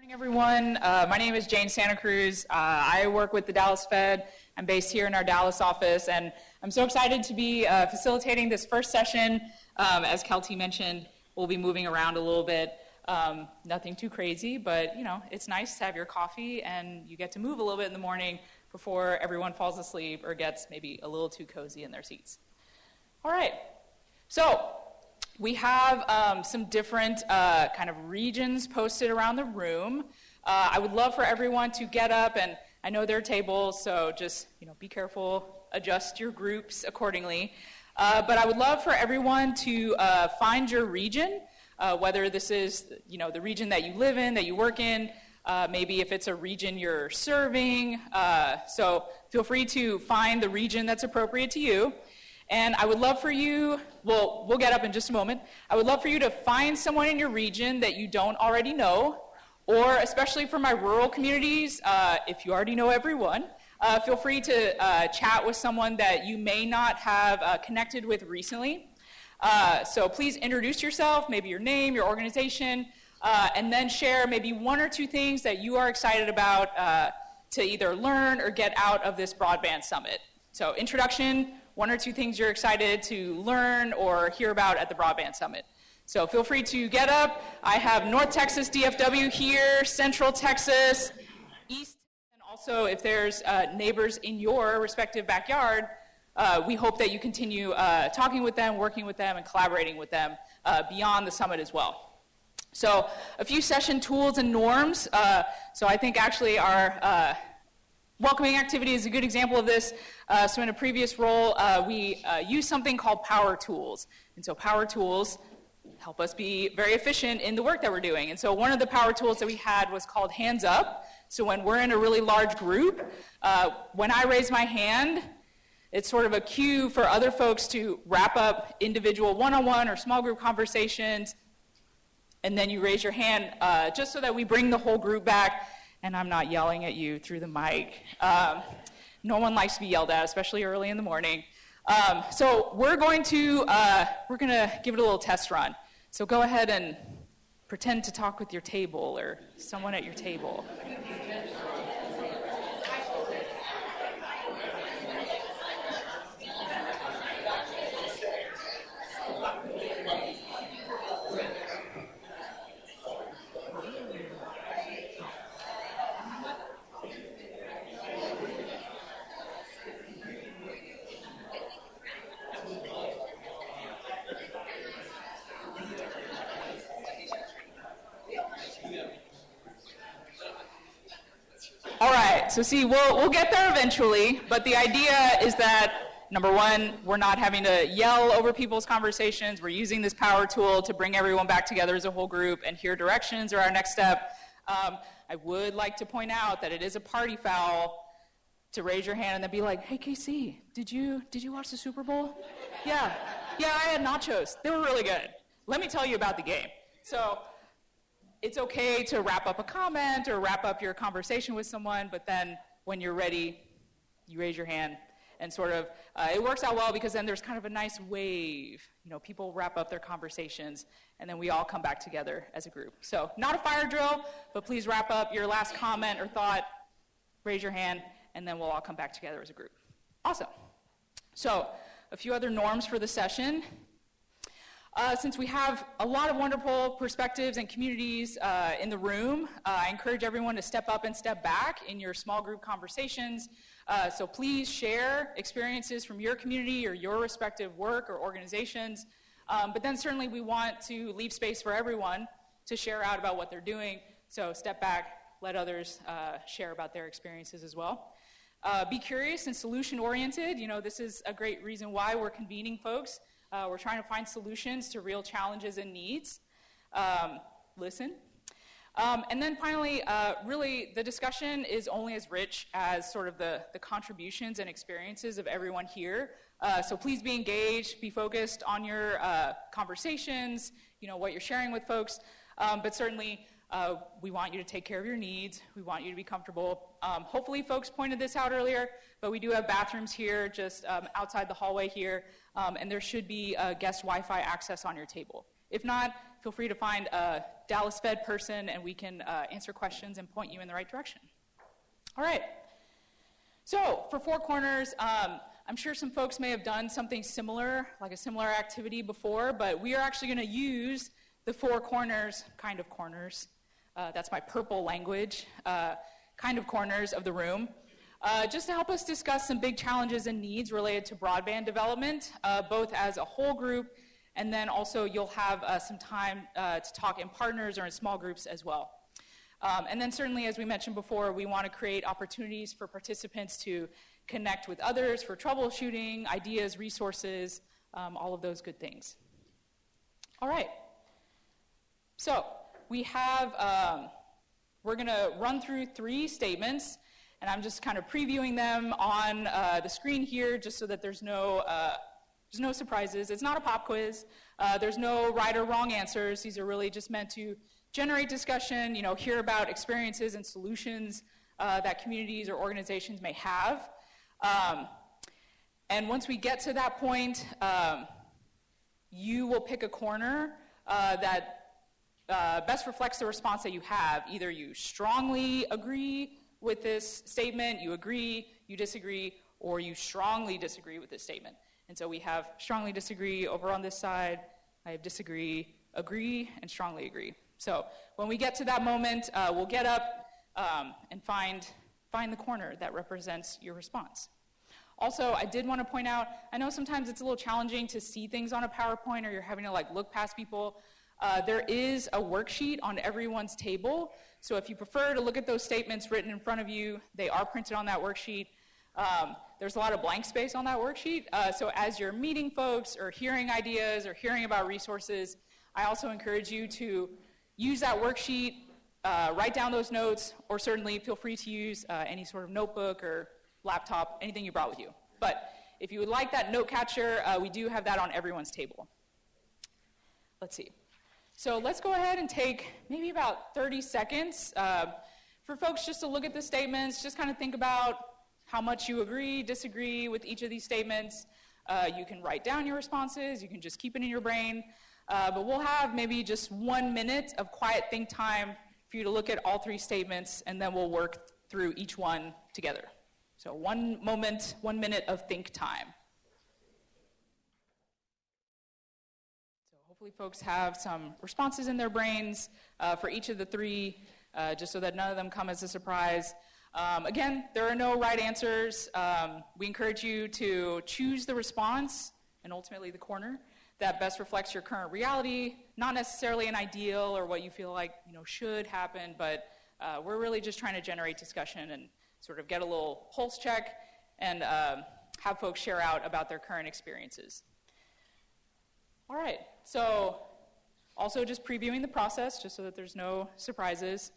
Morning, everyone. My name is Jane Santa Cruz. I work with the Dallas Fed. I'm based here in our Dallas office, and I'm so excited to be facilitating this first session. As Kelty mentioned, we'll be moving around a little bit. Nothing too crazy, but it's nice to have your coffee and you get to move a little bit in the morning before everyone falls asleep or gets maybe a little too cozy in their seats. All right. So we have some different kind of regions posted around the room. I would love for everyone to get up, and I know there are tables, so just be careful, adjust your groups accordingly. But I would love for everyone to find your region, whether this is the region that you live in, that you work in, maybe if it's a region you're serving. So feel free to find the region that's appropriate to you. And I would love for you, we'll get up in just a moment. I would love for you to find someone in your region that you don't already know, or especially for my rural communities, if you already know everyone, feel free to chat with someone that you may not have connected with recently. So please introduce yourself, maybe your name, your organization, and then share maybe one or two things that you are excited about to either learn or get out of this Broadband Summit. So introduction, one or two things you're excited to learn or hear about at the Broadband Summit. So feel free to get up. I have North Texas DFW here, Central Texas, East, and also if there's neighbors in your respective backyard, we hope that you continue talking with them, working with them, and collaborating with them beyond the summit as well. So a few session tools and norms. So I think actually our welcoming activity is a good example of this. So in a previous role, we use something called power tools. And so power tools help us be very efficient in the work that we're doing. And so one of the power tools that we had was called hands up. So when we're in a really large group, when I raise my hand, it's sort of a cue for other folks to wrap up individual one-on-one or small group conversations. And then you raise your hand just so that we bring the whole group back. And I'm not yelling at you through the mic. No one likes to be yelled at, especially early in the morning. So we're going to give it a little test run. So go ahead and pretend to talk with your table or someone at your table. All right, so see, we'll get there eventually, but the idea is that, number one, we're not having to yell over people's conversations. We're using this power tool to bring everyone back together as a whole group and hear directions are our next step. I would like to point out that it is a party foul to raise your hand and then be like, hey, KC, did you watch the Super Bowl? Yeah, I had nachos. They were really good. Let me tell you about the game. So it's okay to wrap up a comment or wrap up your conversation with someone, but then when you're ready, you raise your hand and sort of, it works out well because then there's kind of a nice wave. People wrap up their conversations and then we all come back together as a group. So not a fire drill, but please wrap up your last comment or thought, raise your hand, and then we'll all come back together as a group. Awesome. So a few other norms for the session. Since we have a lot of wonderful perspectives and communities in the room, I encourage everyone to step up and step back in your small group conversations. So please share experiences from your community or your respective work or organizations. But then certainly we want to leave space for everyone to share out about what they're doing. So step back, let others share about their experiences as well. Be curious and solution-oriented. This is a great reason why we're convening folks. We're trying to find solutions to real challenges and needs. Listen. And then finally, really, the discussion is only as rich as sort of the contributions and experiences of everyone here. So please be engaged, be focused on your conversations, what you're sharing with folks. But certainly, we want you to take care of your needs. We want you to be comfortable. Hopefully, folks pointed this out earlier, but we do have bathrooms here just outside the hallway here, and there should be guest Wi-Fi access on your table. If not, feel free to find a Dallas Fed person and we can answer questions and point you in the right direction. All right. So for Four Corners, I'm sure some folks may have done something similar, like a similar activity before, but we are actually going to use the Four Corners, kind of corners, that's my purple language, kind of corners of the room, just to help us discuss some big challenges and needs related to broadband development, both as a whole group, and then also you'll have some time to talk in partners or in small groups as well. And then certainly, as we mentioned before, we want to create opportunities for participants to connect with others for troubleshooting, ideas, resources, all of those good things. All right. So we have, we're going to run through 3 statements, and I'm just kind of previewing them on the screen here just so that there's no surprises. It's not a pop quiz. There's no right or wrong answers. These are really just meant to generate discussion, hear about experiences and solutions that communities or organizations may have. And once we get to that point, you will pick a corner that best reflects the response that you have. Either you strongly agree with this statement, you agree, you disagree, or you strongly disagree with this statement. And so we have strongly disagree over on this side. I have disagree, agree, and strongly agree. So when we get to that moment, we'll get up and find the corner that represents your response. Also, I did want to point out, I know sometimes it's a little challenging to see things on a PowerPoint or you're having to look past people. There is a worksheet on everyone's table. So if you prefer to look at those statements written in front of you, they are printed on that worksheet. There's a lot of blank space on that worksheet. So as you're meeting folks or hearing ideas or hearing about resources, I also encourage you to use that worksheet, write down those notes, or certainly feel free to use any sort of notebook or laptop, anything you brought with you. But if you would like that note catcher, we do have that on everyone's table. Let's see. So let's go ahead and take maybe about 30 seconds for folks just to look at the statements, just kind of think about how much you agree, disagree with each of these statements. You can write down your responses, you can just keep it in your brain, but we'll have maybe just 1 minute of quiet think time for you to look at all 3 statements, and then we'll work through each one together. So 1 moment, 1 minute of think time. Hopefully folks have some responses in their brains for each of the 3, just so that none of them come as a surprise. Again, there are no right answers. We encourage you to choose the response, and ultimately the corner, that best reflects your current reality, not necessarily an ideal or what you feel like should happen, but we're really just trying to generate discussion and sort of get a little pulse check and have folks share out about their current experiences. All right, so also just previewing the process, just so that there's no surprises.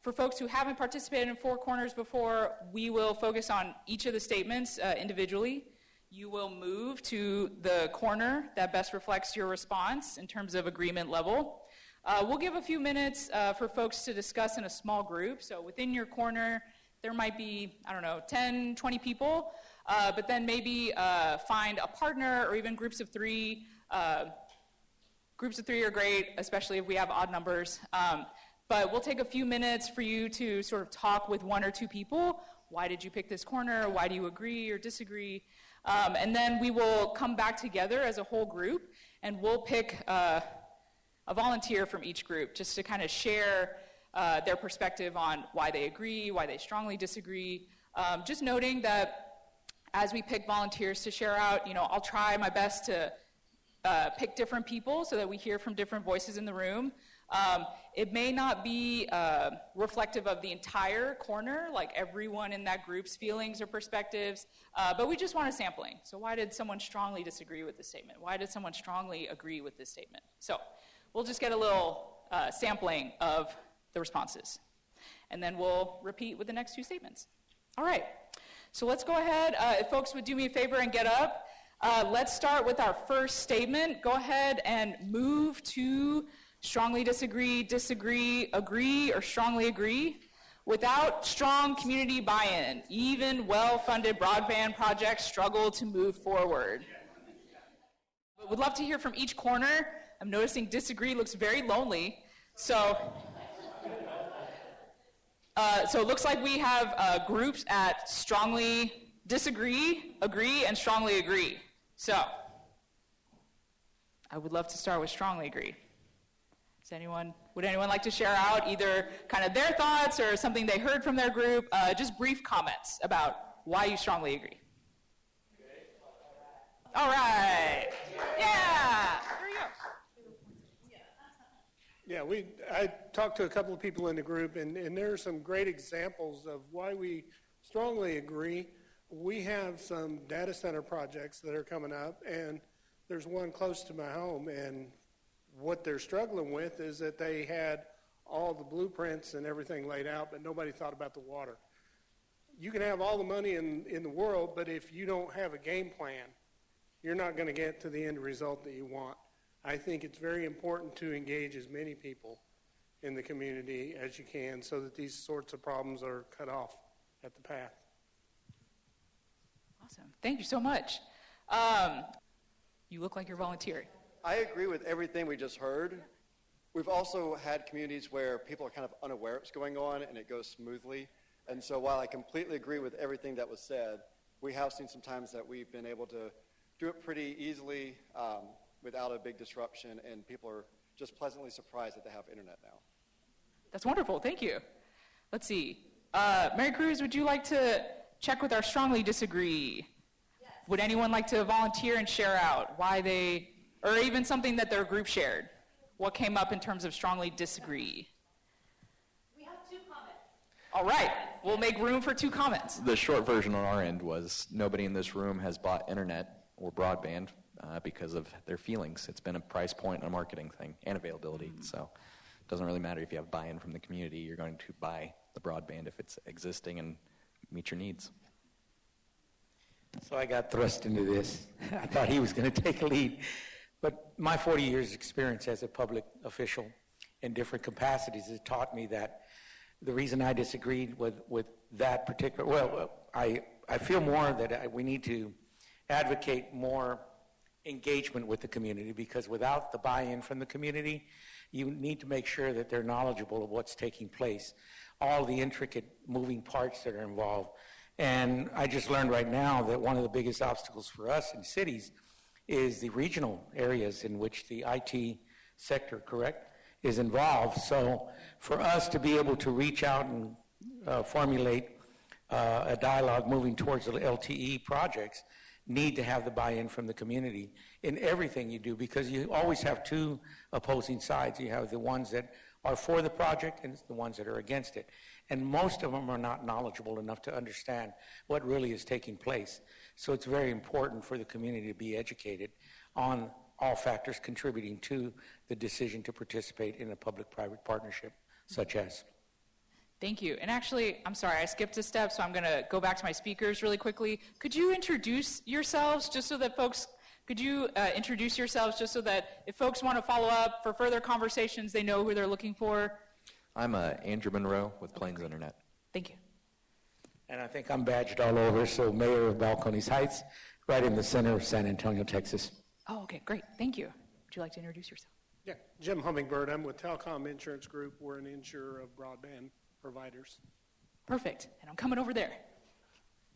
For folks who haven't participated in Four Corners before, we will focus on each of the statements individually. You will move to the corner that best reflects your response in terms of agreement level. We'll give a few minutes for folks to discuss in a small group. So within your corner, there might be, 10, 20 people, but then maybe find a partner or even groups of 3. Groups of 3 are great, especially if we have odd numbers. But we'll take a few minutes for you to sort of talk with 1 or 2 people. Why did you pick this corner? Why do you agree or disagree? And then we will come back together as a whole group, and we'll pick a volunteer from each group just to kind of share their perspective on why they agree, why they strongly disagree. Just noting that as we pick volunteers to share out, I'll try my best to pick different people so that we hear from different voices in the room. It may not be reflective of the entire corner, like everyone in that group's feelings or perspectives, but we just want a sampling. So why did someone strongly disagree with this statement? Why did someone strongly agree with this statement? So we'll just get a little sampling of the responses. And then we'll repeat with the next 2 statements. All right, so let's go ahead. If folks would do me a favor and get up, let's start with our first statement. Go ahead and move to strongly disagree, disagree, agree, or strongly agree. Without strong community buy-in, even well-funded broadband projects struggle to move forward. But we'd love to hear from each corner I'm noticing disagree looks very lonely. So it looks like we have groups at strongly disagree, agree, and strongly agree. So I would love to start with strongly agree. Would anyone like to share out either kind of their thoughts or something they heard from their group, just brief comments about why you strongly agree? All right. Yeah. Here we go. Yeah, I talked to a couple of people in the group, and there are some great examples of why we strongly agree. We have some data center projects that are coming up, and there's one close to my home, and what they're struggling with is that they had all the blueprints and everything laid out, but nobody thought about the water. You can have all the money in the world, but if you don't have a game plan, you're not going to get to the end result that you want. I think it's very important to engage as many people in the community as you can so that these sorts of problems are cut off at the path. Awesome. Thank you so much. You look like you're volunteering. I agree with everything we just heard. We've also had communities where people are kind of unaware what's going on and it goes smoothly. And so while I completely agree with everything that was said, we have seen some times that we've been able to do it pretty easily without a big disruption, and people are just pleasantly surprised that they have internet now. That's wonderful. Thank you. Let's see. Mary Cruz, would you like to check with our strongly disagree? Yes. Would anyone like to volunteer and share out why they, or even something that their group shared? What came up in terms of strongly disagree? We have 2 comments. All right. We'll make room for 2 comments. The short version on our end was nobody in this room has bought internet or broadband because of their feelings. It's been a price point and a marketing thing and availability. So it doesn't really matter if you have buy-in from the community. You're going to buy the broadband if it's existing and meet your needs. So I got thrust into this. I thought he was going to take a lead. But my 40 years experience as a public official in different capacities has taught me that the reason I disagreed with that particular, I feel more that we need to advocate more engagement with the community, because without the buy-in from the community, you need to make sure that they're knowledgeable of what's taking place, all the intricate moving parts that are involved. And I just learned right now that one of the biggest obstacles for us in cities is the regional areas in which the IT sector, correct, is involved. So for us to be able to reach out and formulate a dialogue moving towards the LTE projects, need to have the buy-in from the community in everything you do, because you always have 2 opposing sides. You have the ones that are for the project and the ones that are against it. And most of them are not knowledgeable enough to understand what really is taking place. So it's very important for the community to be educated on all factors contributing to the decision to participate in a public-private partnership such as. Thank you. And actually, I'm sorry, I skipped a step, so I'm going to go back to my speakers really quickly. Could you introduce yourselves just so that folks, if folks want to follow up for further conversations, they know who they're looking for? I'm Andrew Monroe with Plains Internet. Thank you. And I think I'm badged all over, so Mayor of Balcones Heights, right in the center of San Antonio, Texas. Oh, okay, great. Thank you. Would you like to introduce yourself? Yeah, Jim Hummingbird. I'm with Telecom Insurance Group. We're an insurer of broadband providers. Perfect. And I'm coming over there.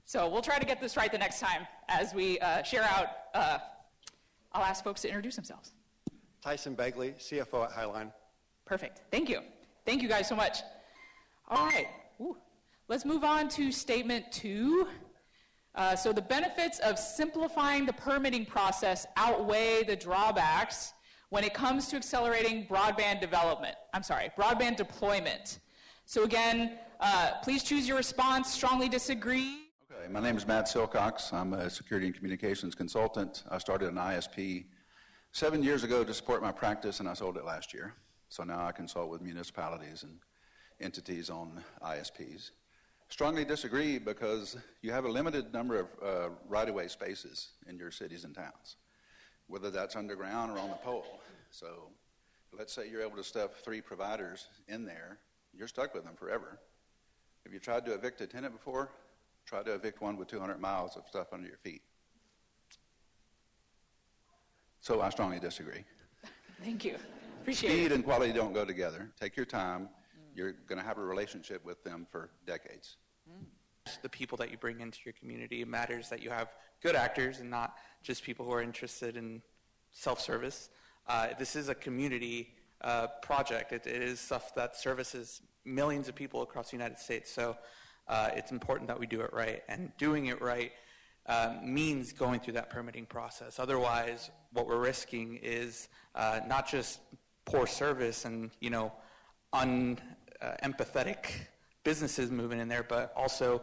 So we'll try to get this right the next time as we share out. I'll ask folks to introduce themselves. Tyson Begley, CFO at Highline. Perfect. Thank you. Thank you guys so much. All right. Ooh. Let's move on to statement 2. So the benefits of simplifying the permitting process outweigh the drawbacks when it comes to accelerating broadband deployment. So again, please choose your response. Strongly disagree. Okay, my name is Matt Silcox. I'm a security and communications consultant. I started an ISP 7 years ago to support my practice, and I sold it last year. So now I consult with municipalities and entities on ISPs. Strongly disagree because you have a limited number of right-of-way spaces in your cities and towns, whether that's underground or on the pole. So let's say you're able to stuff 3 providers in there, you're stuck with them forever. Have you tried to evict a tenant before? Try to evict one with 200 miles of stuff under your feet. So I strongly disagree. Thank you. Appreciate Speed it. and quality don't go together. Take your time. You're going to have a relationship with them for decades. The people that you bring into your community. It matters that you have good actors and not just people who are interested in self-service. This is a community project. It is stuff that services millions of people across the United States. So it's important that we do it right. And doing it right means going through that permitting process. Otherwise, what we're risking is not just poor service and, unempathetic businesses moving in there, but also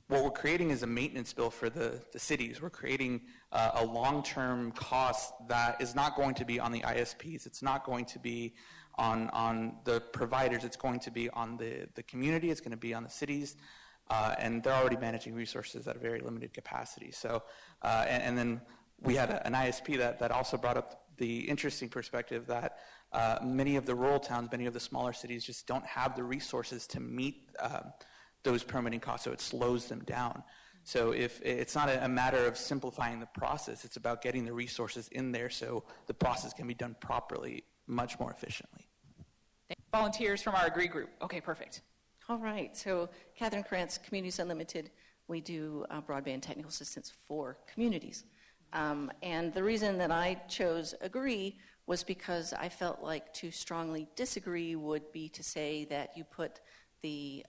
what we're creating is a maintenance bill for the cities. We're creating a long-term cost that is not going to be on the ISPs. It's not going to be on the providers. It's going to be on the community. It's going to be on the cities. And they're already managing resources at a very limited capacity. So, and then we had an ISP that also brought up the interesting perspective that many of the rural towns, many of the smaller cities just don't have the resources to meet those permitting costs, so it slows them down. So if it's not a matter of simplifying the process, it's about getting the resources in there so the process can be done properly, much more efficiently. Volunteers from our Agree group. Okay, perfect. All right, so Catherine Krantz, Communities Unlimited, we do broadband technical assistance for communities. And the reason that I chose Agree was because I felt like to strongly disagree would be to say that you put the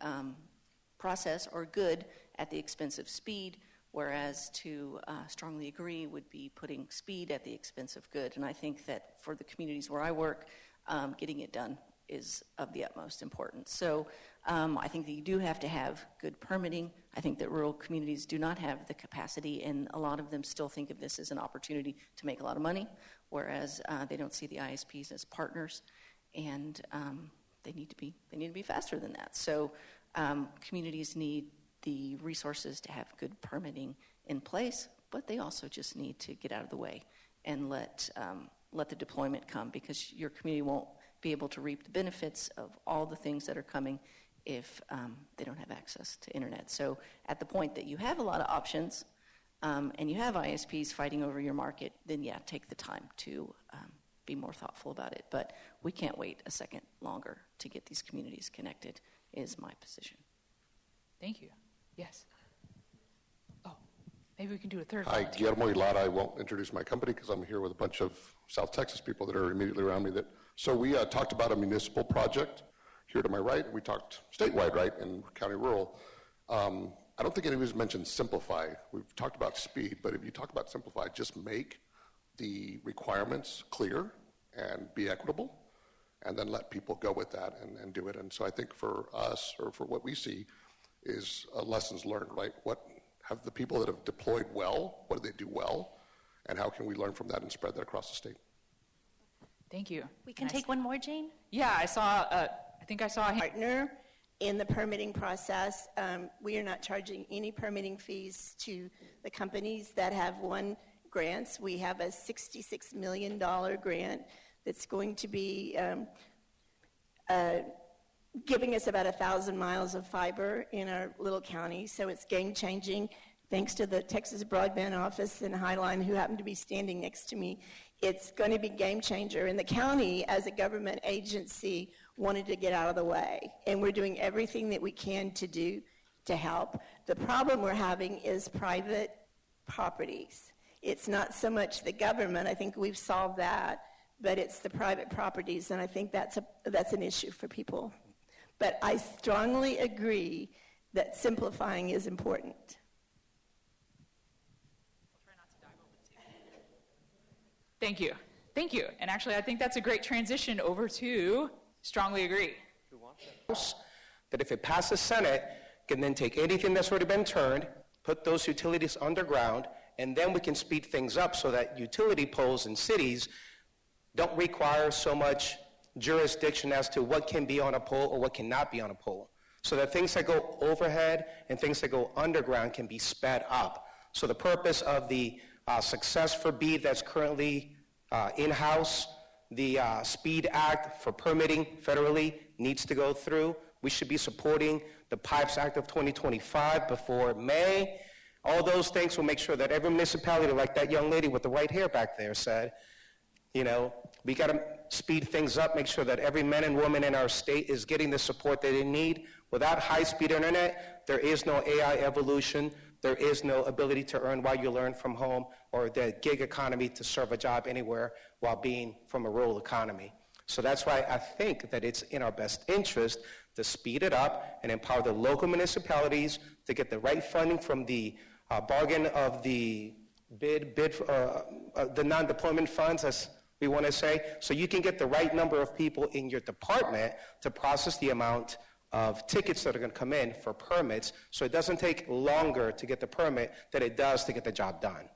process or good at the expense of speed, whereas to strongly agree would be putting speed at the expense of good. And I think that for the communities where I work, getting it done is of the utmost importance. So I think that you do have to have good permitting. I think that rural communities do not have the capacity, and a lot of them still think of this as an opportunity to make a lot of money, whereas they don't see the ISPs as partners, and they need to be faster than that. So communities need the resources to have good permitting in place, but they also just need to get out of the way and let the deployment come, because your community won't be able to reap the benefits of all the things that are coming if they don't have access to internet. So at the point that you have a lot of options and you have ISPs fighting over your market, then yeah, take the time to be more thoughtful about it. But we can't wait a second longer to get these communities connected, is my position. Thank you. Yes. Oh, maybe we can do a third. Hi, volunteer. Guillermo Ilata. I won't introduce my company because I'm here with a bunch of South Texas people that are immediately around me. So we talked about a municipal project. Here to my right, we talked statewide, right, in county rural. I don't think anybody's mentioned simplify. We've talked about speed, but if you talk about simplify, just make the requirements clear and be equitable, and then let people go with that and do it. And so I think for us, or for what we see, is lessons learned, right? What have the people that have deployed well, what do they do well, and how can we learn from that and spread that across the state? Thank you. We can take one more, Jane? Yeah, I think I saw a hand. Partner in the permitting process. We are not charging any permitting fees to the companies that have won grants. We have a $66 million grant that's going to be giving us about 1,000 miles of fiber in our little county, so it's game-changing. Thanks to the Texas Broadband office and Highline, who happen to be standing next to me, it's going to be game-changer. And the county, as a government agency, wanted to get out of the way, and we're doing everything that we can to do to help. The problem we're having is private properties. It's not so much the government, I think we've solved that, but it's the private properties, and I think that's an issue for people. But I strongly agree that simplifying is important. Thank you. Thank you. And actually, I think that's a great transition over to strongly agree. That if it passes Senate, can then take anything that's already been turned, put those utilities underground, and then we can speed things up so that utility poles in cities don't require so much jurisdiction as to what can be on a pole or what cannot be on a pole. So that things that go overhead and things that go underground can be sped up. So the purpose of the Success for BEAD that's currently in-house, the SPEED Act for permitting federally needs to go through. We should be supporting the PIPES Act of 2025 before May. All those things will make sure that every municipality, like that young lady with the white hair back there said, You know, we got to speed things up, make sure that every man and woman in our state is getting the support that they need. Without high-speed internet, there is no AI evolution. There is no ability to earn while you learn from home, or the gig economy to serve a job anywhere while being from a rural economy. So that's why I think that it's in our best interest to speed it up and empower the local municipalities to get the right funding from the bargain of the the non-deployment funds, as we want to say, so you can get the right number of people in your department to process the amount of tickets that are going to come in for permits, so it doesn't take longer to get the permit than it does to get the job done.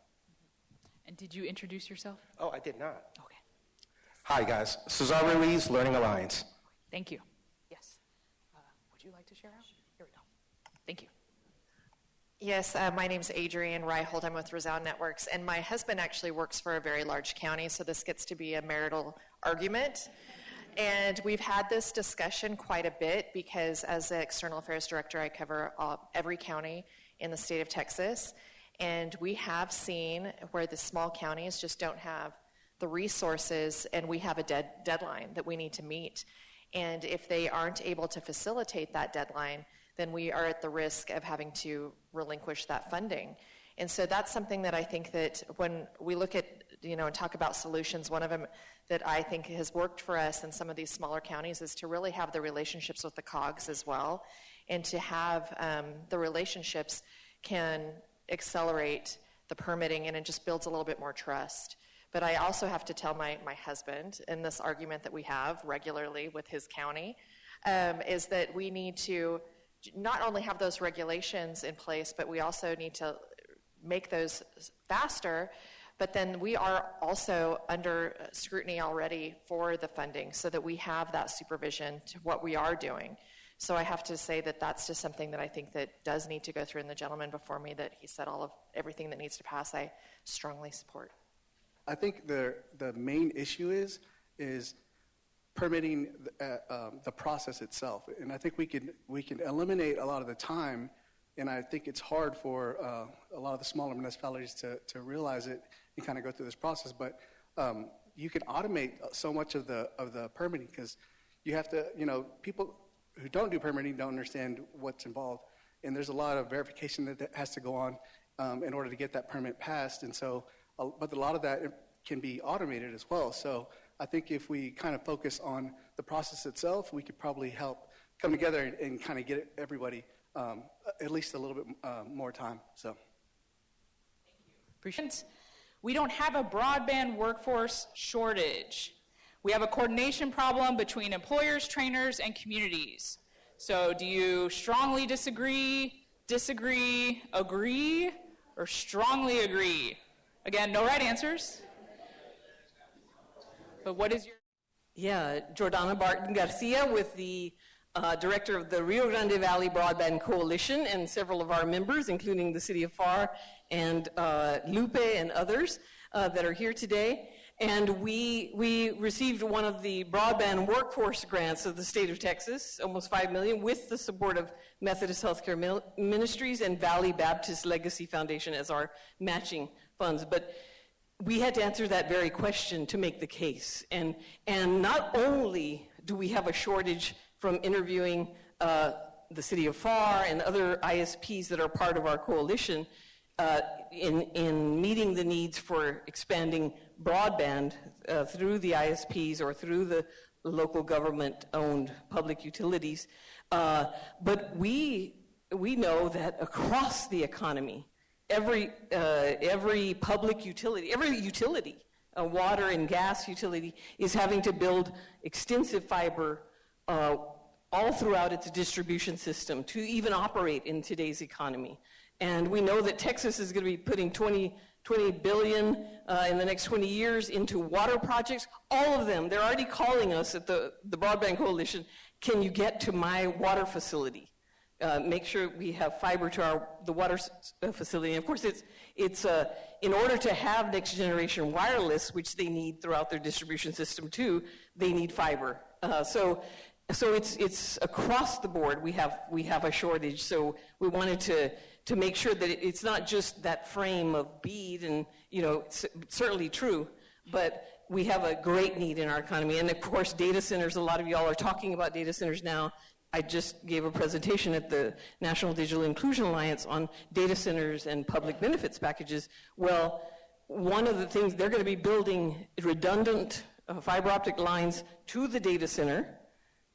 And did you introduce yourself? Oh, I did not. Okay. Hi, guys. Cesar Ruiz, Learning Alliance. Thank you. Yes. Would you like to share out? Here we go. Thank you. Yes, my name's Adrienne Reihold. I'm with Resound Networks, and my husband actually works for a very large county, so this gets to be a marital argument. And we've had this discussion quite a bit because as the External Affairs Director, I cover every county in the state of Texas, and we have seen where the small counties just don't have the resources, and we have a deadline that we need to meet. And if they aren't able to facilitate that deadline, then we are at the risk of having to relinquish that funding. And so that's something that I think that when we look at, and talk about solutions, one of them that I think has worked for us in some of these smaller counties is to really have the relationships with the COGs as well, and to have the relationships can accelerate the permitting, and it just builds a little bit more trust. But I also have to tell my husband, in this argument that we have regularly with his county, is that we need to not only have those regulations in place, but we also need to make those faster. But then we are also under scrutiny already for the funding, so that we have that supervision to what we are doing. So I have to say that that's just something that I think that does need to go through, and the gentleman before me, that he said all of everything that needs to pass, I strongly support. I think the main issue is permitting the process itself, and I think we can eliminate a lot of the time. And I think it's hard for a lot of the smaller municipalities to realize it and kind of go through this process. But you can automate so much of the permitting, because you have to, people who don't do permitting don't understand what's involved, and there's a lot of verification that has to go on in order to get that permit passed. And so, but a lot of that can be automated as well. So I think if we kind of focus on the process itself, we could probably help come together and kind of get everybody at least a little bit more time. So, appreciate it. We don't have a broadband workforce shortage. We have a coordination problem between employers, trainers, and communities. So do you strongly disagree, agree, or strongly agree? Again, no right answers. But what is your... Yeah, Jordana Barton Garcia with the director of the Rio Grande Valley Broadband Coalition, and several of our members, including the City of FAR and Lupe and others that are here today. And we received one of the broadband workforce grants of the state of Texas, almost $5 million, with the support of Methodist Healthcare Ministries and Valley Baptist Legacy Foundation as our matching funds. But we had to answer that very question to make the case. And not only do we have a shortage from interviewing the City of FAR and other ISPs that are part of our coalition in meeting the needs for expanding broadband through the ISPs or through the local government-owned public utilities, but we know that across the economy, every public utility, every utility, water and gas utility, is having to build extensive fiber all throughout its distribution system to even operate in today's economy. And we know that Texas is going to be putting $20 billion in the next 20 years into water projects. All of them, they're already calling us at the Broadband Coalition, can you get to my water facility? Make sure we have fiber to the water facility. And of course, it's in order to have next generation wireless, which they need throughout their distribution system too, they need fiber. So it's across the board. We have a shortage. So we wanted to make sure that it's not just that frame of BEAD, and it's certainly true, but we have a great need in our economy. And of course, data centers, a lot of y'all are talking about data centers now. I just gave a presentation at the National Digital Inclusion Alliance on data centers and public benefits packages. Well, one of the things, they're going to be building redundant fiber optic lines to the data center.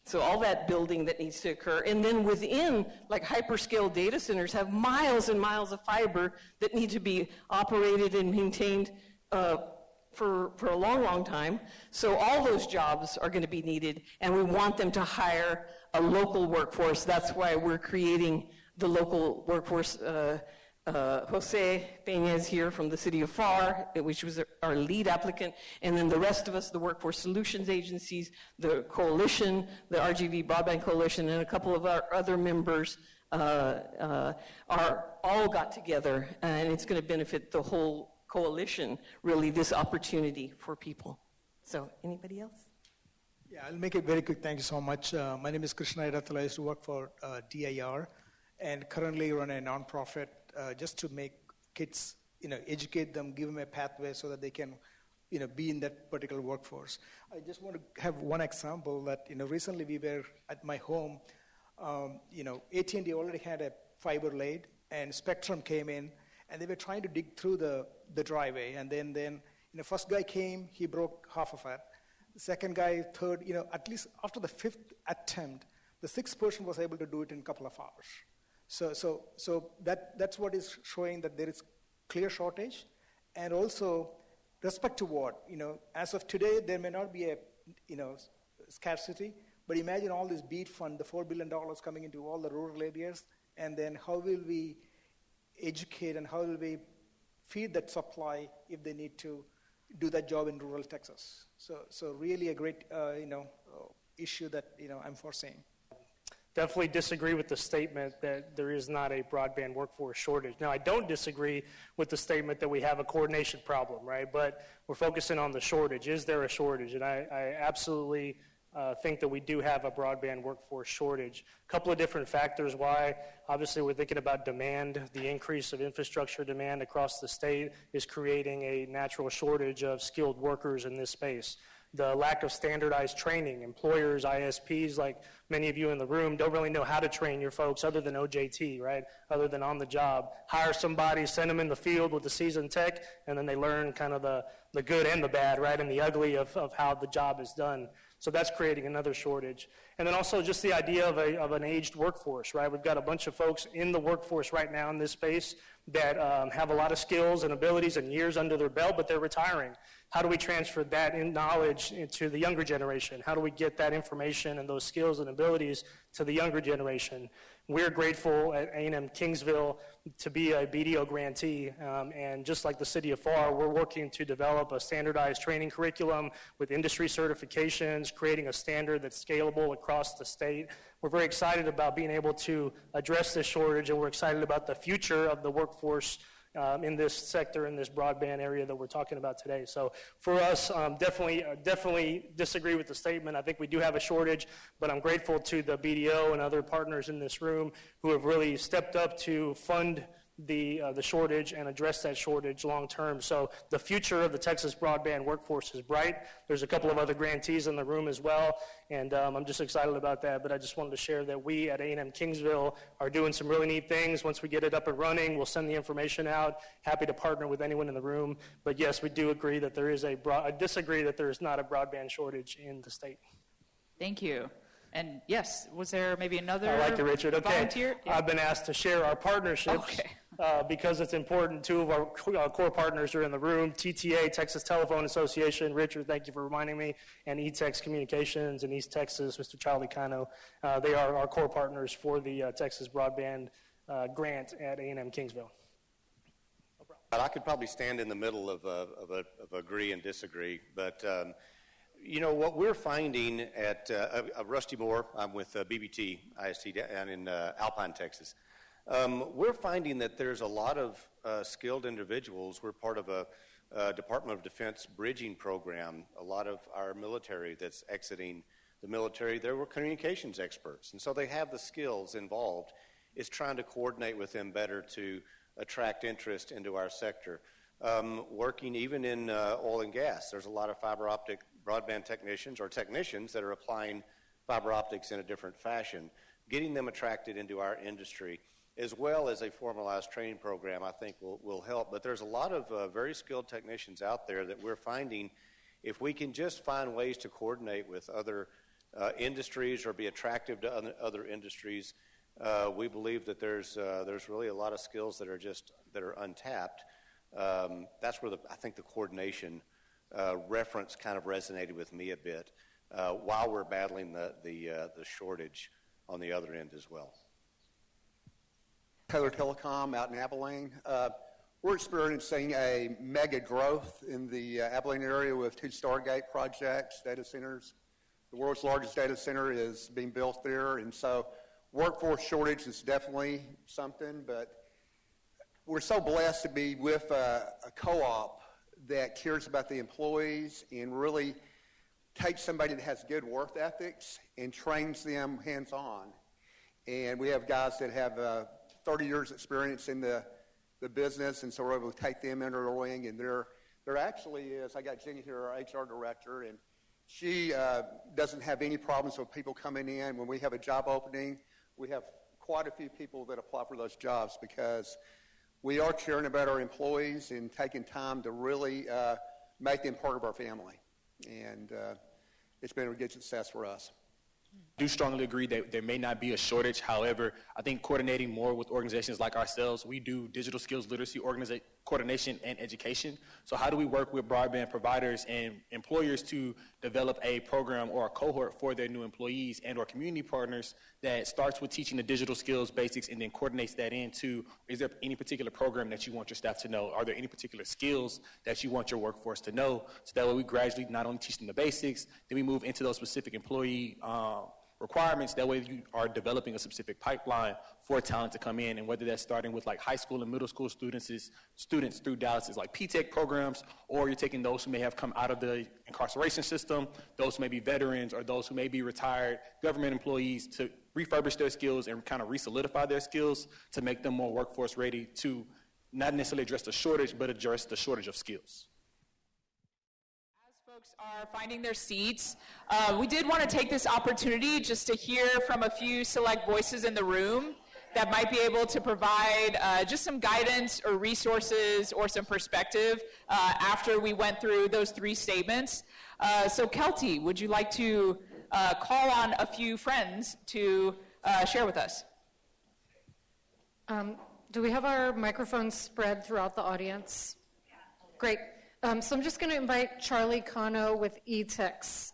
So all that building that needs to occur. And then within, like hyperscale data centers have miles and miles of fiber that need to be operated and maintained for a long, long time. So all those jobs are going to be needed, and we want them to hire a local workforce. That's why we're creating the local workforce. Jose Peña is here from the city of FAR, which was our lead applicant, and then the rest of us, the Workforce Solutions agencies, the coalition, the RGV Broadband Coalition, and a couple of our other members are all got together, and it's going to benefit the whole coalition, really, this opportunity for people. So, anybody else? Yeah, I'll make it very quick. Thank you so much. My name is Krishna Irathula. I used to work for DIR, and currently run a nonprofit just to make kids, educate them, give them a pathway so that they can, be in that particular workforce. I just want to have one example that, recently we were at my home. AT&T already had a fiber laid, and Spectrum came in, and they were trying to dig through the driveway. And then first guy came, he broke half of it. The second guy, third, at least after the fifth attempt, the sixth person was able to do it in a couple of hours. So that's what is showing that there is clear shortage. And also, respect to what, as of today, there may not be a, scarcity, but imagine all this BEAD fund, the $4 billion coming into all the rural areas, and then how will we educate and how will we feed that supply if they need to do that job in rural Texas? So really a great, issue that, I'm foreseeing. Definitely disagree with the statement that there is not a broadband workforce shortage. Now, I don't disagree with the statement that we have a coordination problem, right? But we're focusing on the shortage. Is there a shortage? And I absolutely think that we do have a broadband workforce shortage. A couple of different factors why. Obviously, we're thinking about demand. The increase of infrastructure demand across the state is creating a natural shortage of skilled workers in this space. The lack of standardized training. Employers, ISPs, like many of you in the room, don't really know how to train your folks other than OJT, right? Other than on the job. Hire somebody, send them in the field with a seasoned tech, and then they learn kind of the good and the bad, right? And the ugly of how the job is done. So that's creating another shortage. And then also just the idea of an aged workforce, right? We've got a bunch of folks in the workforce right now in this space that have a lot of skills and abilities and years under their belt, but they're retiring. How do we transfer that in knowledge into the younger generation? How do we get that information and those skills and abilities to the younger generation? We're grateful at A&M Kingsville to be a BDO grantee, and just like the city of FAR, we're working to develop a standardized training curriculum with industry certifications, creating a standard that's scalable across the state. We're very excited about being able to address this shortage, and we're excited about the future of the workforce in this sector, in this broadband area that we're talking about today. So for us, definitely disagree with the statement. I think we do have a shortage, but I'm grateful to the BDO and other partners in this room who have really stepped up to fund the shortage and address that shortage long term. So the future of the Texas broadband workforce is bright. There's a couple of other grantees in the room as well, and I'm just excited about that. But I just wanted to share that we at A&M Kingsville are doing some really neat things. Once we get it up and running, we'll send the information out. Happy to partner with anyone in the room. But yes, we do agree that there is I disagree that there is not a broadband shortage in the state. Thank you. And yes, was there maybe another I like it, Richard. Okay. Volunteer? Yeah. I've been asked to share our partnerships because it's important. Two of our core partners are in the room, TTA, Texas Telephone Association. Richard, thank you for reminding me, and eTex Communications in East Texas, Mr. Charlie Cano. They are our core partners for the Texas Broadband grant at A&M Kingsville. But I could probably stand in the middle of agree and disagree, but what we're finding at Rusty Moore, I'm with BBT IST down in Alpine, Texas. We're finding that there's a lot of skilled individuals. We're part of a Department of Defense bridging program. A lot of our military that's exiting the military, they were communications experts, and so they have the skills involved. It's trying to coordinate with them better to attract interest into our sector. working even in oil and gas. There's a lot of fiber optic broadband technicians or technicians that are applying fiber optics in a different fashion. Getting them attracted into our industry, as well as a formalized training program, I think will help. But there's a lot of very skilled technicians out there that we're finding, if we can just find ways to coordinate with other industries or be attractive to other industries, we believe that there's really a lot of skills that are untapped. That's where I think the coordination reference kind of resonated with me a bit while we're battling the shortage on the other end as well. Taylor Telecom out in Abilene. We're experiencing a mega growth in the Abilene area with 2 Stargate projects, data centers. The world's largest data center is being built there, and so workforce shortage is definitely something, but we're so blessed to be with a co-op that cares about the employees and really takes somebody that has good work ethics and trains them hands-on. And we have guys that have 30 years experience in the business, and so we're able to take them under our wing. And there actually is, I got Jenny here, our HR director, and she doesn't have any problems with people coming in. When we have a job opening, we have quite a few people that apply for those jobs because we are caring about our employees and taking time to really make them part of our family. And it's been a good success for us. I do strongly agree that there may not be a shortage. However, I think coordinating more with organizations like ourselves, we do digital skills literacy coordination and education. So how do we work with broadband providers and employers to develop a program or a cohort for their new employees and or community partners that starts with teaching the digital skills basics and then coordinates that into, is there any particular program that you want your staff to know? Are there any particular skills that you want your workforce to know? So that way we gradually not only teach them the basics, then we move into those specific employee requirements. That way you are developing a specific pipeline for talent to come in, and whether that's starting with like high school and middle school students through Dallas's like P-Tech programs, or you're taking those who may have come out of the incarceration system, those who may be veterans, or those who may be retired government employees, to refurbish their skills and kind of re-solidify their skills to make them more workforce ready to not necessarily address the shortage, but address the shortage of skills. Folks are finding their seats. We did want to take this opportunity just to hear from a few select voices in the room that might be able to provide just some guidance or resources or some perspective after we went through those 3 statements. So Kelty, would you like to call on a few friends to share with us? Do we have our microphones spread throughout the audience? Great. So I'm just going to invite Charlie Cano with eTex.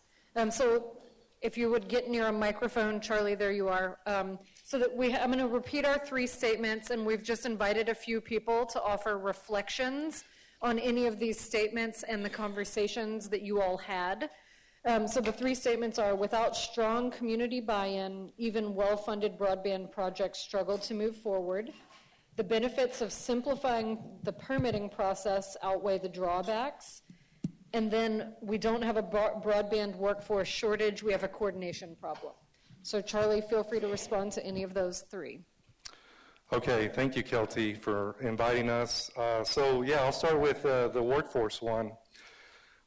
So if you would get near a microphone, Charlie, there you are. So that I'm going to repeat our 3 statements, and we've just invited a few people to offer reflections on any of these statements and the conversations that you all had. So the 3 statements are: without strong community buy-in, even well-funded broadband projects struggle to move forward. The benefits of simplifying the permitting process outweigh the drawbacks. And then we don't have a broadband workforce shortage, we have a coordination problem. So Charlie, feel free to respond to any of those 3. Okay, thank you, Kelty, for inviting us. I'll start with the workforce one.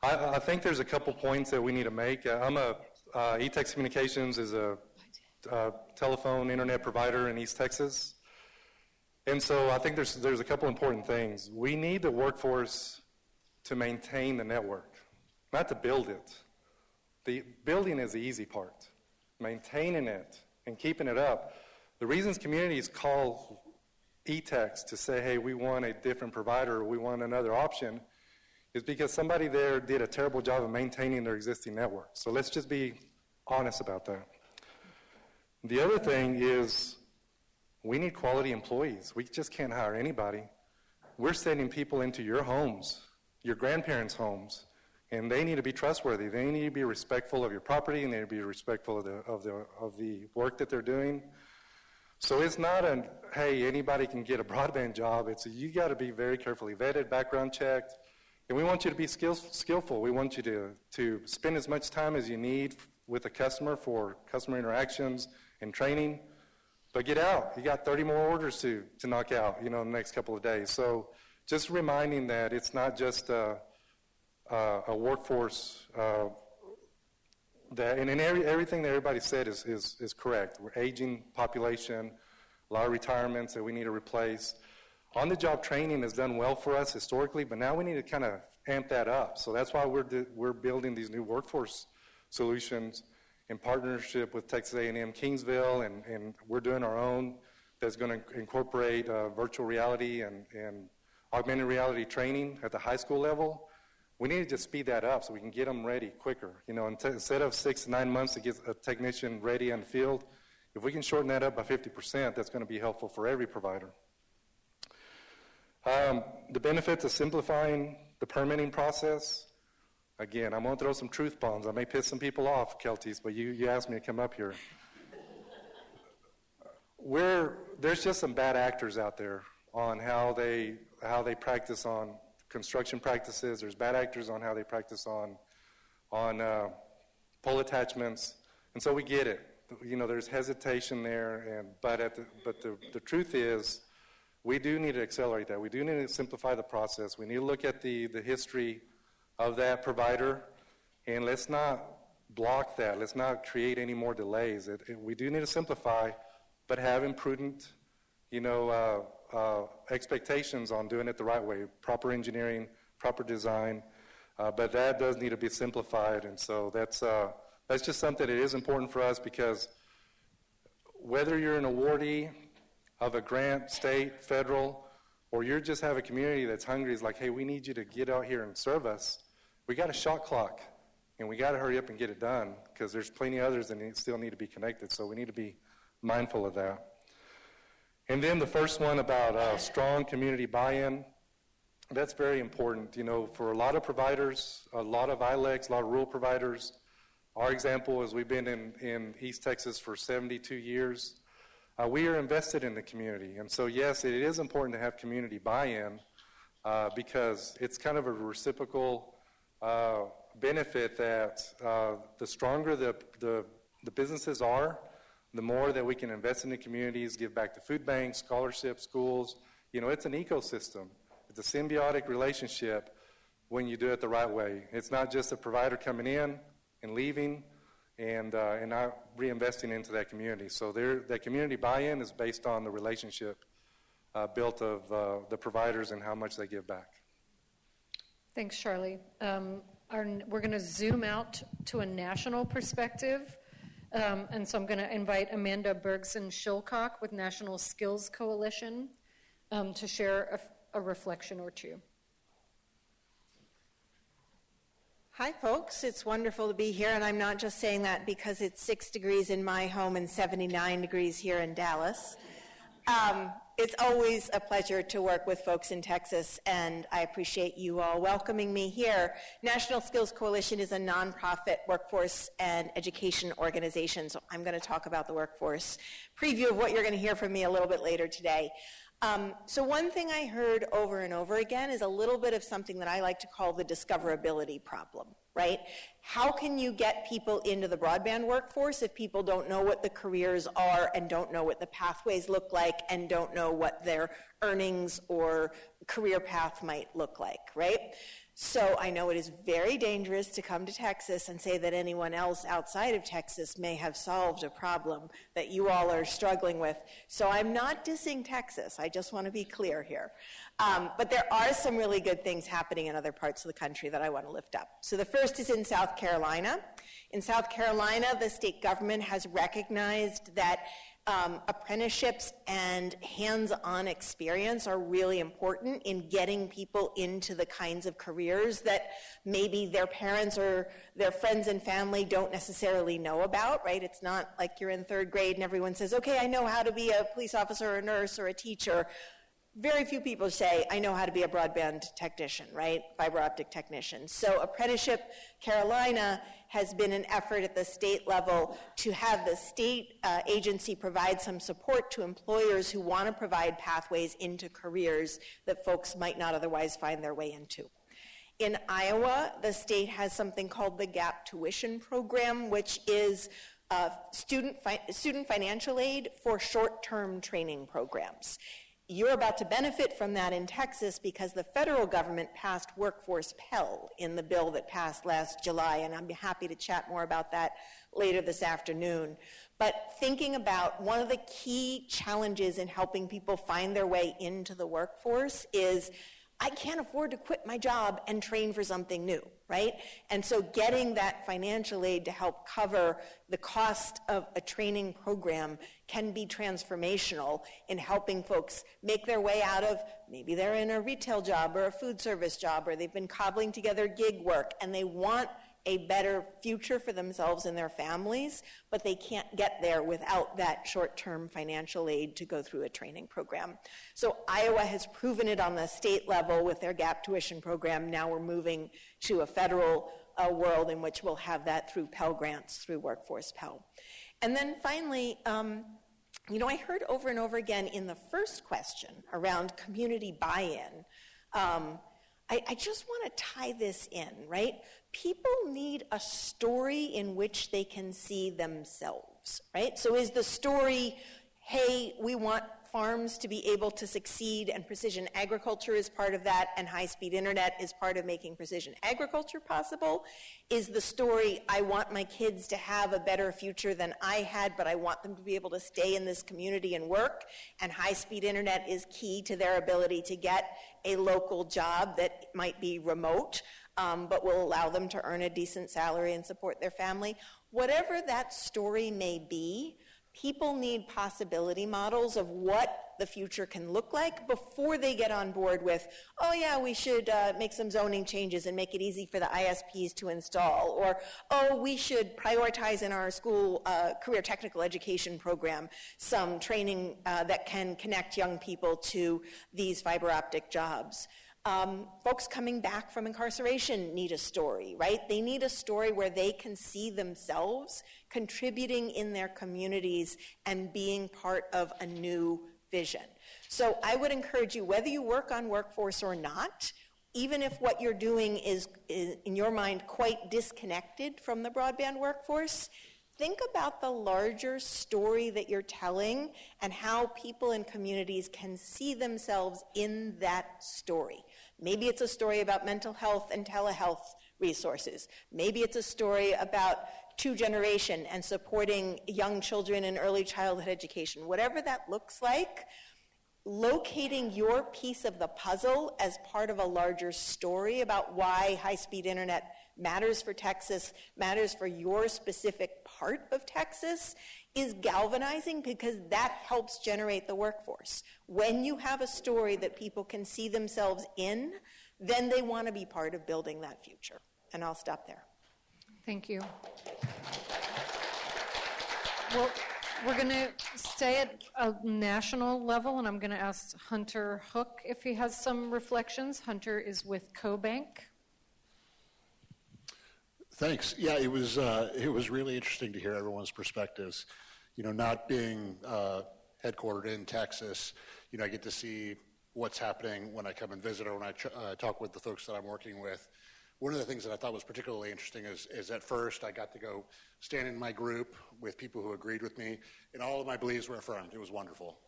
I think there's a couple points that we need to make. eTex Communications is a telephone internet provider in East Texas. And so I think there's a couple important things. We need the workforce to maintain the network, not to build it. The building is the easy part. Maintaining it and keeping it up. The reasons communities call eTex to say, hey, we want a different provider, or we want another option, is because somebody there did a terrible job of maintaining their existing network. So let's just be honest about that. The other thing is, we need quality employees. We just can't hire anybody. We're sending people into your homes, your grandparents' homes, and they need to be trustworthy. They need to be respectful of your property, and they need to be respectful of the work that they're doing. So it's not hey, anybody can get a broadband job. It's you got to be very carefully vetted, background checked, and we want you to be skillful. We want you to spend as much time as you need with the customer for customer interactions and training. But get out. You got 30 more orders to knock out, in the next couple of days. So just reminding that it's not just a workforce that, and in everything that everybody said is correct. We're aging population, a lot of retirements that we need to replace. On-the-job training has done well for us historically, but now we need to kind of amp that up. So that's why we're building these new workforce solutions in partnership with Texas A&M Kingsville, and we're doing our own that's going to incorporate virtual reality and augmented reality training at the high school level. We need to just speed that up so we can get them ready quicker. You know, instead of 6 to 9 months to get a technician ready in the field, if we can shorten that up by 50%, that's going to be helpful for every provider. The benefits of simplifying the permitting process. Again, I'm going to throw some truth bombs. I may piss some people off, Kelties, but you asked me to come up here. There's just some bad actors out there on how they practice on construction practices. There's bad actors on how they practice on pole attachments, and so we get it. You know, there's hesitation there, but the truth is, we do need to accelerate that. We do need to simplify the process. We need to look at the history of that provider, and let's not block that. Let's not create any more delays. We do need to simplify, but have imprudent, expectations on doing it the right way, proper engineering, proper design, but that does need to be simplified, and so that's just something that is important for us, because whether you're an awardee of a grant, state, federal, or you just have a community that's hungry, is like, hey, we need you to get out here and serve us, we got a shot clock, and we got to hurry up and get it done, because there's plenty of others that still need to be connected, so we need to be mindful of that. And then the first one about strong community buy-in, that's very important. You know, for a lot of providers, a lot of ILECs, a lot of rural providers, our example is we've been in East Texas for 72 years. We are invested in the community. And so, yes, it is important to have community buy-in because it's kind of a reciprocal benefit that the stronger the businesses are, the more that we can invest in the communities, give back to food banks, scholarships, schools. You know, it's an ecosystem. It's a symbiotic relationship when you do it the right way. It's not just a provider coming in and leaving and not reinvesting into that community. So that community buy-in is based on the relationship built of the providers and how much they give back. Thanks, Charlie. We're going to zoom out to a national perspective. And so I'm going to invite Amanda Bergson-Shilcock with National Skills Coalition to share a reflection or two. Hi, folks. It's wonderful to be here, and I'm not just saying that because it's 6 degrees in my home and 79 degrees here in Dallas. It's always a pleasure to work with folks in Texas, and I appreciate you all welcoming me here. National Skills Coalition is a nonprofit workforce and education organization, so I'm going to talk about the workforce. Preview of what you're going to hear from me a little bit later today. So one thing I heard over and over again is a little bit of something that I like to call the discoverability problem, right? How can you get people into the broadband workforce if people don't know what the careers are and don't know what the pathways look like and don't know what their earnings or career path might look like, right? So I know it is very dangerous to come to Texas and say that anyone else outside of Texas may have solved a problem that you all are struggling with. So I'm not dissing Texas. I just want to be clear here. But there are some really good things happening in other parts of the country that I want to lift up. So the first is in South Carolina. In South Carolina, the state government has recognized that apprenticeships and hands-on experience are really important in getting people into the kinds of careers that maybe their parents or their friends and family don't necessarily know about, right? It's not like you're in 3rd grade and everyone says, okay, I know how to be a police officer or a nurse or a teacher. Very few people say, I know how to be a broadband technician, right? Fiber optic technician. So Apprenticeship Carolina has been an effort at the state level to have the state agency provide some support to employers who want to provide pathways into careers that folks might not otherwise find their way into. In Iowa, the state has something called the GAP Tuition Program, which is student financial aid for short-term training programs. You're about to benefit from that in Texas because the federal government passed Workforce Pell in the bill that passed last July, and I'm happy to chat more about that later this afternoon. But thinking about one of the key challenges in helping people find their way into the workforce is I can't afford to quit my job and train for something new, right? And so getting that financial aid to help cover the cost of a training program can be transformational in helping folks make their way out of, maybe they're in a retail job or a food service job, or they've been cobbling together gig work and they want a better future for themselves and their families, but they can't get there without that short-term financial aid to go through a training program. So Iowa has proven it on the state level with their gap tuition program. Now we're moving to a federal world in which we'll have that through Pell Grants, through Workforce Pell. And then finally, I heard over and over again in the first question around community buy-in, I just want to tie this in, right? People need a story in which they can see themselves, right? So is the story, hey, we want farms to be able to succeed and precision agriculture is part of that and high-speed internet is part of making precision agriculture possible? Is the story, I want my kids to have a better future than I had, but I want them to be able to stay in this community and work, and high-speed internet is key to their ability to get a local job that might be remote, but will allow them to earn a decent salary and support their family? Whatever that story may be, people need possibility models of what the future can look like before they get on board with, oh yeah, we should make some zoning changes and make it easy for the ISPs to install, or oh, we should prioritize in our school career technical education program some training that can connect young people to these fiber optic jobs. Folks coming back from incarceration need a story, right? They need a story where they can see themselves contributing in their communities and being part of a new vision. So I would encourage you, whether you work on workforce or not, even if what you're doing is in your mind quite disconnected from the broadband workforce, think about the larger story that you're telling and how people in communities can see themselves in that story. Maybe it's a story about mental health and telehealth resources. Maybe it's a story about two-generation and supporting young children in early childhood education. Whatever that looks like, locating your piece of the puzzle as part of a larger story about why high-speed internet matters for Texas, matters for your specific part of Texas, is galvanizing because that helps generate the workforce. When you have a story that people can see themselves in, then they want to be part of building that future. And I'll stop there. Thank you. Well, we're going to stay at a national level, and I'm going to ask Hunter Hook if he has some reflections. Hunter is with CoBank. Thanks. Yeah, it was really interesting to hear everyone's perspectives. Not being headquartered in Texas, I get to see what's happening when I come and visit or when I talk with the folks that I'm working with. One of the things that I thought was particularly interesting is at first I got to go stand in my group with people who agreed with me, and all of my beliefs were affirmed. It was wonderful.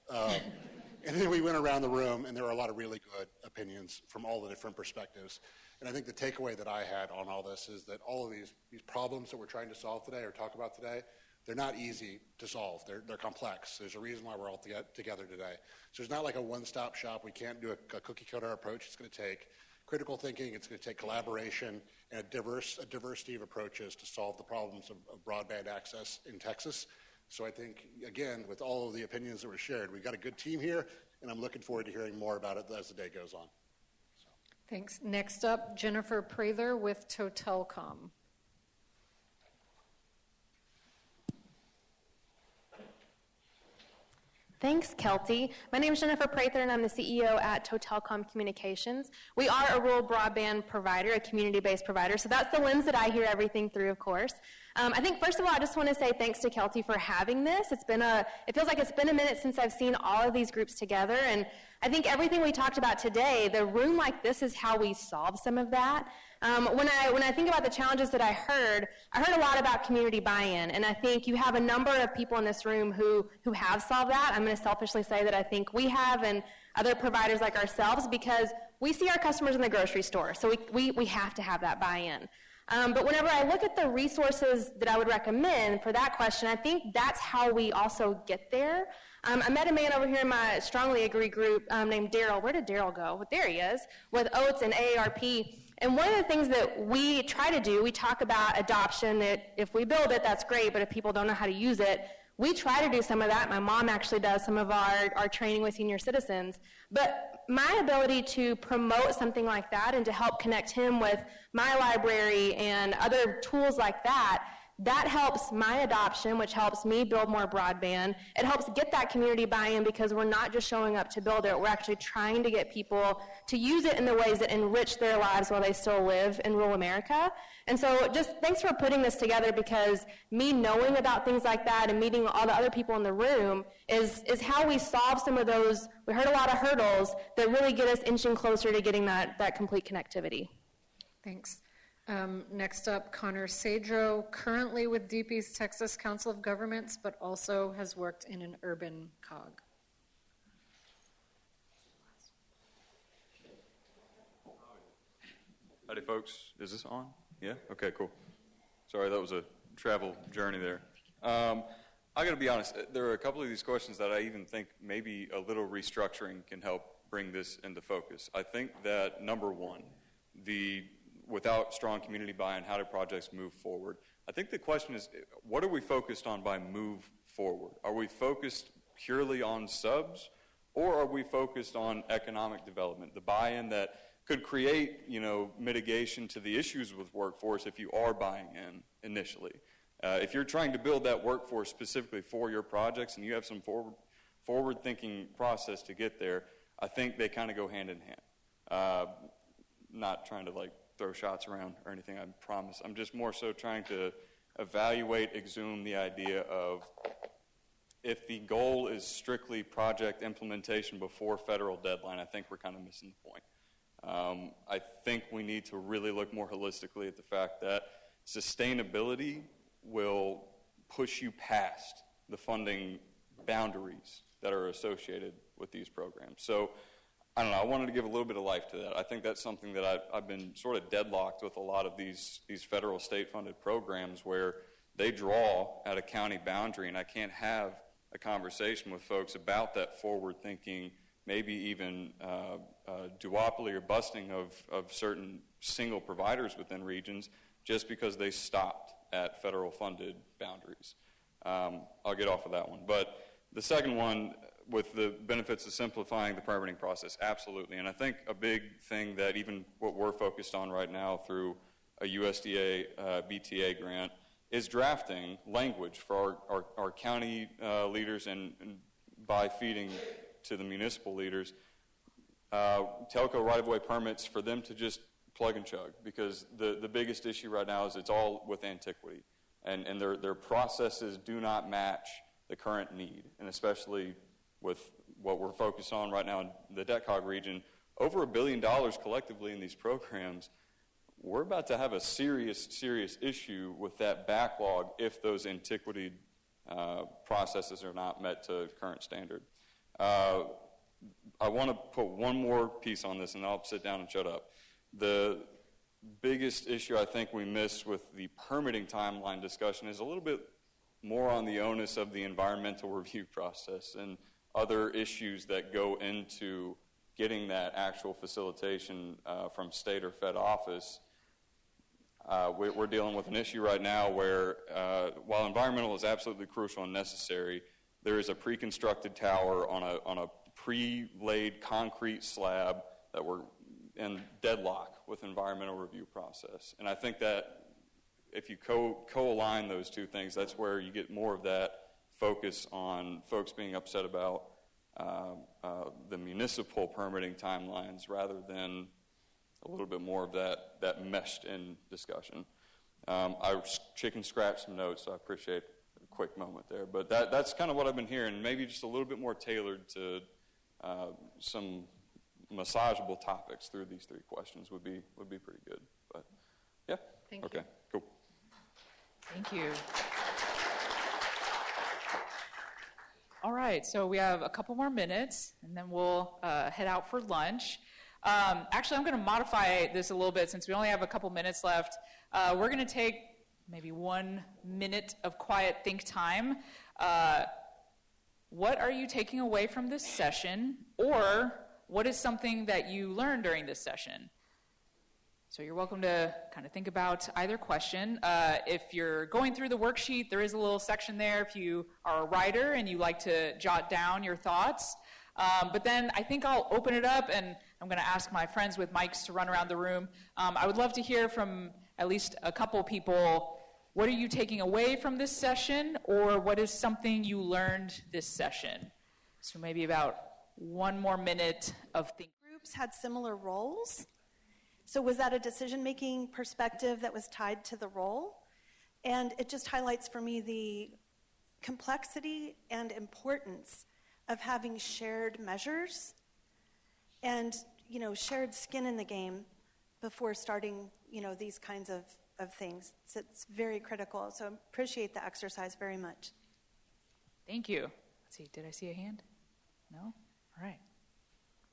And then we went around the room, and there were a lot of really good opinions from all the different perspectives. And I think the takeaway that I had on all this is that all of these problems that we're trying to solve today or talk about today, they're not easy to solve. They're complex. There's a reason why we're all together today. So it's not like a one-stop shop. We can't do a cookie-cutter approach. It's going to take critical thinking. It's going to take collaboration and a diversity of approaches to solve the problems of broadband access in Texas. So I think, again, with all of the opinions that were shared, we've got a good team here, and I'm looking forward to hearing more about it as the day goes on. Thanks. Next up, Jennifer Prather with Totelcom. Thanks, Kelty. My name is Jennifer Prather, and I'm the CEO at Totelcom Communications. We are a rural broadband provider, a community-based provider, so that's the lens that I hear everything through, of course. I think, first of all, I just want to say thanks to Kelty for having this. It feels like it's been a minute since I've seen all of these groups together, and I think everything we talked about today, the room like this is how we solve some of that. When I think about the challenges that I heard a lot about community buy-in, and I think you have a number of people in this room who have solved that. I'm going to selfishly say that I think we have, and other providers like ourselves, because we see our customers in the grocery store, so we have to have that buy-in. But whenever I look at the resources that I would recommend for that question, I think that's how we also get there. I met a man over here in my Strongly Agree group named Daryl. Where did Daryl go? Well, there he is, with OATS and AARP. And one of the things that we try to do, we talk about adoption, that if we build it, that's great, but if people don't know how to use it, we try to do some of that. My mom actually does some of our training with senior citizens. But my ability to promote something like that and to help connect him with my library and other tools like that, that helps my adoption, which helps me build more broadband. It helps get that community buy-in because we're not just showing up to build it. We're actually trying to get people to use it in the ways that enrich their lives while they still live in rural America. And so just thanks for putting this together, because me knowing about things like that and meeting all the other people in the room is how we solve some of those. We heard a lot of hurdles that really get us inching closer to getting that complete connectivity. Thanks. Next up, Connor Sadro, currently with DP's Texas Council of Governments, but also has worked in an urban COG. Howdy, folks. Is this on? Yeah? Okay, cool. Sorry, that was a travel journey there. I got to be honest, there are a couple of these questions that I even think maybe a little restructuring can help bring this into focus. I think that, number one, without strong community buy-in, how do projects move forward? I think the question is, what are we focused on by move forward? Are we focused purely on subs, or are we focused on economic development, the buy-in that could create, mitigation to the issues with workforce if you are buying in initially? If you're trying to build that workforce specifically for your projects and you have some forward-thinking process to get there, I think they kind of go hand in hand. Not trying to throw shots around or anything, I promise. I'm just more so trying to evaluate, exhume the idea of, if the goal is strictly project implementation before federal deadline, I think we're kind of missing the point. I think we need to really look more holistically at the fact that sustainability will push you past the funding boundaries that are associated with these programs. So, I don't know, I wanted to give a little bit of life to that. I think that's something that I've been sort of deadlocked with a lot of these federal state-funded programs where they draw at a county boundary, and I can't have a conversation with folks about that forward-thinking, maybe even duopoly or busting of certain single providers within regions just because they stopped at federal-funded boundaries. I'll get off of that one. But the second one, with the benefits of simplifying the permitting process, absolutely. And I think a big thing that even what we're focused on right now through a USDA BTA grant is drafting language for our county leaders and by feeding to the municipal leaders, telco right-of-way permits for them to just plug and chug, because the biggest issue right now is it's all with antiquity, and their processes do not match the current need, and especially with what we're focused on right now in the DETCOG region, over $1 billion collectively in these programs. We're about to have a serious issue with that backlog if those antiquity processes are not met to current standard. I want to put one more piece on this, and I'll sit down and shut up. The biggest issue I think we miss with the permitting timeline discussion is a little bit more on the onus of the environmental review process and other issues that go into getting that actual facilitation from state or Fed office. We're dealing with an issue right now where while environmental is absolutely crucial and necessary, there is a pre-constructed tower on a pre-laid concrete slab that we're in deadlock with environmental review process. And I think that if you co-align those two things, that's where you get more of that focus on folks being upset about the municipal permitting timelines rather than a little bit more of that meshed in discussion. I chicken scratched some notes, so I appreciate a quick moment there. But that's kind of what I've been hearing, maybe just a little bit more tailored to some massageable topics through these three questions would be pretty good. But But yeah, Thank okay, you. cool. Thank you. All right, so we have a couple more minutes, and then we'll head out for lunch. Actually, I'm going to modify this a little bit since we only have a couple minutes left. We're going to take maybe 1 minute of quiet think time. What are you taking away from this session, or what is something that you learned during this session? So you're welcome to kind of think about either question. If you're going through the worksheet, there is a little section there if you are a writer and you like to jot down your thoughts. But then I think I'll open it up, and I'm going to ask my friends with mics to run around the room. I would love to hear from at least a couple people. What are you taking away from this session, or what is something you learned this session? So maybe about 1 more minute of thinking. Groups had similar roles. So was that a decision-making perspective that was tied to the role? And it just highlights for me the complexity and importance of having shared measures and, shared skin in the game before starting, these kinds of things. So it's very critical. So I appreciate the exercise very much. Thank you. Let's see, did I see a hand? No? All right.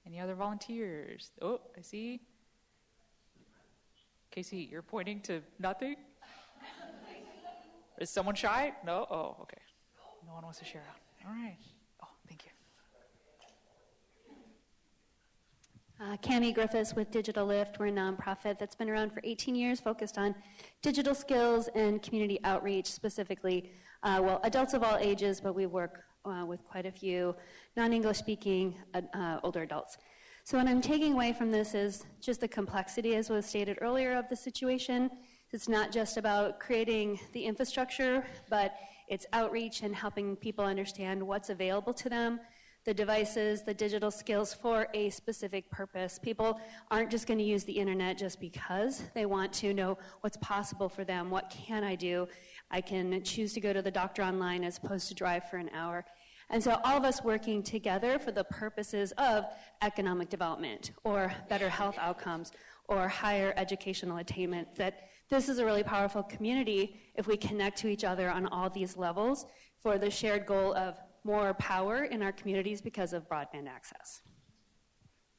Any other volunteers? Oh, I see. Casey, you're pointing to nothing? Is someone shy? No? Oh, okay. No one wants to share out. All right. Oh, thank you. Cami Griffiths with Digital Lift. We're a nonprofit that's been around for 18 years, focused on digital skills and community outreach, specifically, adults of all ages, but we work with quite a few non-English speaking older adults. So what I'm taking away from this is just the complexity, as was stated earlier, of the situation. It's not just about creating the infrastructure, but it's outreach and helping people understand what's available to them, the devices, the digital skills for a specific purpose. People aren't just going to use the internet just because. They want to know what's possible for them. What can I do? I can choose to go to the doctor online as opposed to drive for an hour. And so all of us working together for the purposes of economic development or better health outcomes or higher educational attainment, that this is a really powerful community if we connect to each other on all these levels for the shared goal of more power in our communities because of broadband access.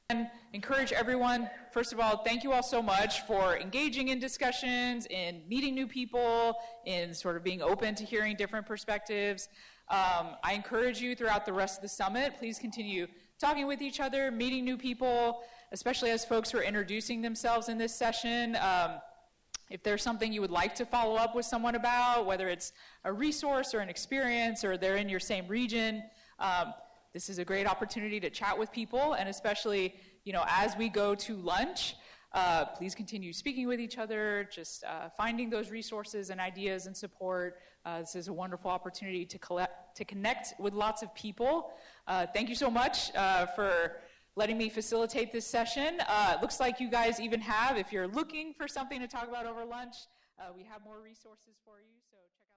And encourage everyone, first of all, thank you all so much for engaging in discussions, in meeting new people, in sort of being open to hearing different perspectives. I encourage you throughout the rest of the summit, please continue talking with each other, meeting new people, especially as folks are introducing themselves in this session. If there's something you would like to follow up with someone about, whether it's a resource or an experience or they're in your same region, this is a great opportunity to chat with people, and especially, as we go to lunch, please continue speaking with each other, just finding those resources and ideas and support. This is a wonderful opportunity to connect with lots of people. Thank you so much for letting me facilitate this session. It looks like you guys even have, if you're looking for something to talk about over lunch, we have more resources for you, so check out